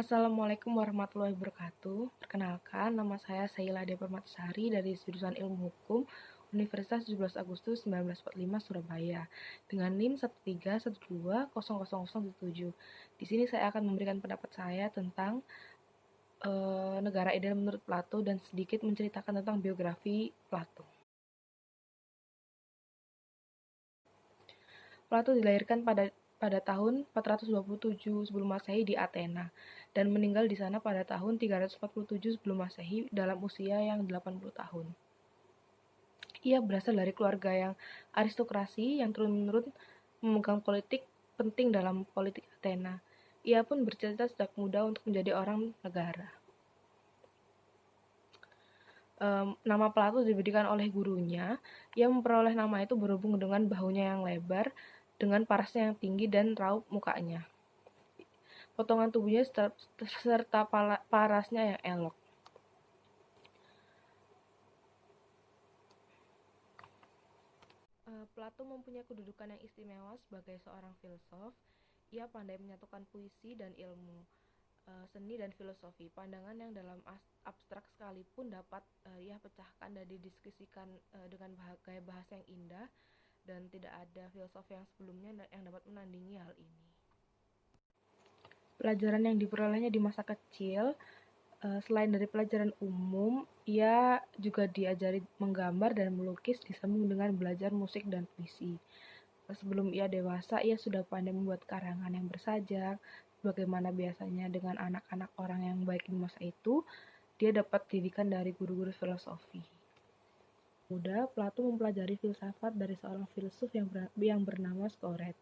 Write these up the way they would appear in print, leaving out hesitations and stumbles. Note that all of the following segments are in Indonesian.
Assalamualaikum warahmatullahi wabarakatuh. Perkenalkan, nama saya Saila D. Permatasari dari jurusan Ilmu Hukum Universitas 17 Agustus 1945 Surabaya dengan NIM 131200017. Di sini saya akan memberikan pendapat saya tentang negara ideal menurut Plato dan sedikit menceritakan tentang biografi Plato. Plato dilahirkan pada tahun 427 sebelum Masehi di Athena dan meninggal di sana pada tahun 347 sebelum Masehi dalam usia yang 80 tahun. Ia berasal dari keluarga yang aristokrasi yang turun-menurun memegang politik penting dalam politik Athena. Ia pun bercita sejak muda untuk menjadi orang negara. Nama Plato diberikan oleh gurunya. Ia memperoleh nama itu berhubung dengan bahunya yang lebar, dengan parasnya yang tinggi dan raup mukanya. Potongan tubuhnya serta parasnya yang elok. Plato mempunyai kedudukan yang istimewa sebagai seorang filsuf. Ia pandai menyatukan puisi dan ilmu seni dan filosofi. Pandangan yang dalam abstrak sekalipun dapat ia pecahkan dan didiskusikan dengan gaya bahasa yang indah, dan tidak ada filsuf yang sebelumnya yang dapat menandingi hal ini. Pelajaran yang diperolehnya di masa kecil, selain dari pelajaran umum, ia juga diajari menggambar dan melukis disambung dengan belajar musik dan puisi. Sebelum ia dewasa, ia sudah pandai membuat karangan yang bersajak. Bagaimana biasanya dengan anak-anak orang yang baik di masa itu, dia dapat didikan dari guru-guru filosofi. Muda, Plato mempelajari filsafat dari seorang filsuf yang bernama Socrates.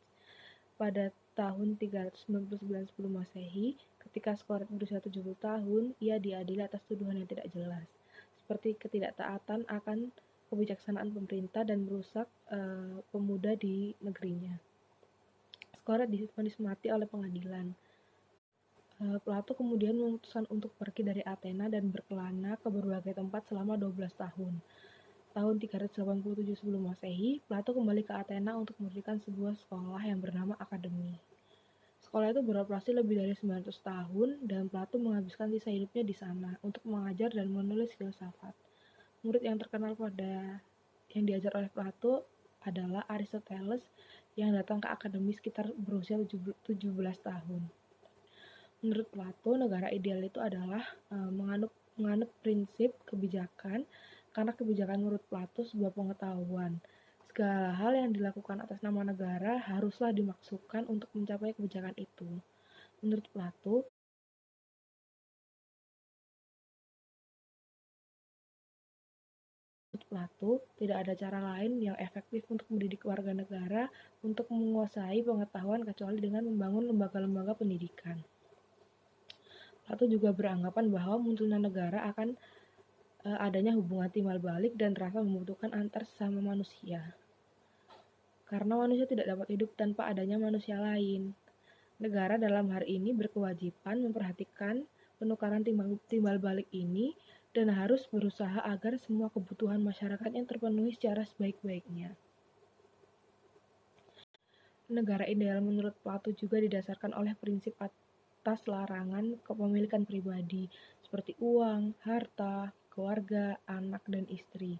Pada tahun 399 sebelum Masehi, ketika Socrates berusia 70 tahun, ia diadili atas tuduhan yang tidak jelas, seperti ketidaktaatan akan kebijaksanaan pemerintah dan merusak pemuda di negerinya. Socrates difonis mati oleh pengadilan. Plato kemudian memutuskan untuk pergi dari Athena dan berkelana ke berbagai tempat selama 12 tahun. Tahun 387 sebelum Masehi, Plato kembali ke Athena untuk mendirikan sebuah sekolah yang bernama Akademi. Sekolah itu beroperasi lebih dari 900 tahun dan Plato menghabiskan sisa hidupnya di sana untuk mengajar dan menulis filsafat. Murid yang terkenal yang diajar oleh Plato adalah Aristoteles yang datang ke Akademi sekitar berusia 17 tahun. Menurut Plato, negara ideal itu adalah menganut prinsip kebijakan, karena kebijakan menurut Plato sebuah pengetahuan. Segala hal yang dilakukan atas nama negara haruslah dimaksudkan untuk mencapai kebijakan itu. Menurut Plato, tidak ada cara lain yang efektif untuk mendidik warga negara untuk menguasai pengetahuan kecuali dengan membangun lembaga-lembaga pendidikan. Plato juga beranggapan bahwa munculnya negara akan adanya hubungan timbal balik dan rasa membutuhkan antar sesama manusia. Karena manusia tidak dapat hidup tanpa adanya manusia lain. Negara dalam hal ini berkewajiban memperhatikan penukaran timbal balik ini dan harus berusaha agar semua kebutuhan masyarakat yang terpenuhi secara sebaik-baiknya. Negara ideal menurut Plato juga didasarkan oleh prinsip atas larangan kepemilikan pribadi seperti uang, harta, keluarga, anak, dan istri.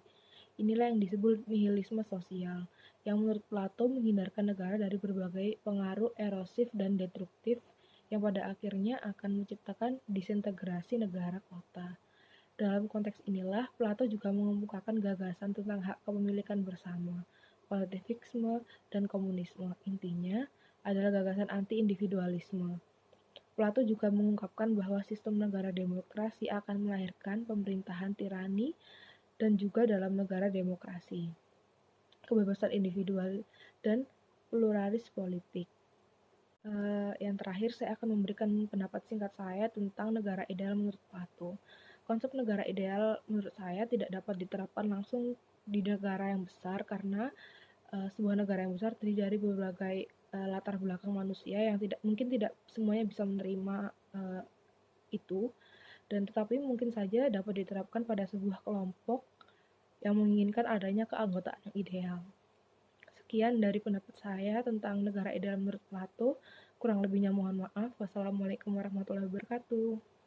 Inilah yang disebut nihilisme sosial, yang menurut Plato menghindarkan negara dari berbagai pengaruh erosif dan destruktif yang pada akhirnya akan menciptakan disintegrasi negara kota. Dalam konteks inilah, Plato juga mengemukakan gagasan tentang hak kepemilikan bersama, kolektivisme, dan komunisme. Intinya adalah gagasan anti-individualisme. Plato juga mengungkapkan bahwa sistem negara demokrasi akan melahirkan pemerintahan tirani dan juga dalam negara demokrasi, kebebasan individual, dan pluralis politik. Yang terakhir, saya akan memberikan pendapat singkat saya tentang negara ideal menurut Plato. Konsep negara ideal menurut saya tidak dapat diterapkan langsung di negara yang besar karena sebuah negara yang besar terdiri dari berbagai latar belakang manusia yang mungkin tidak semuanya bisa menerima itu, dan tetapi mungkin saja dapat diterapkan pada sebuah kelompok yang menginginkan adanya keanggotaan yang ideal. Sekian dari pendapat saya tentang negara ideal menurut Plato. Kurang lebihnya mohon maaf. Wassalamualaikum warahmatullahi wabarakatuh.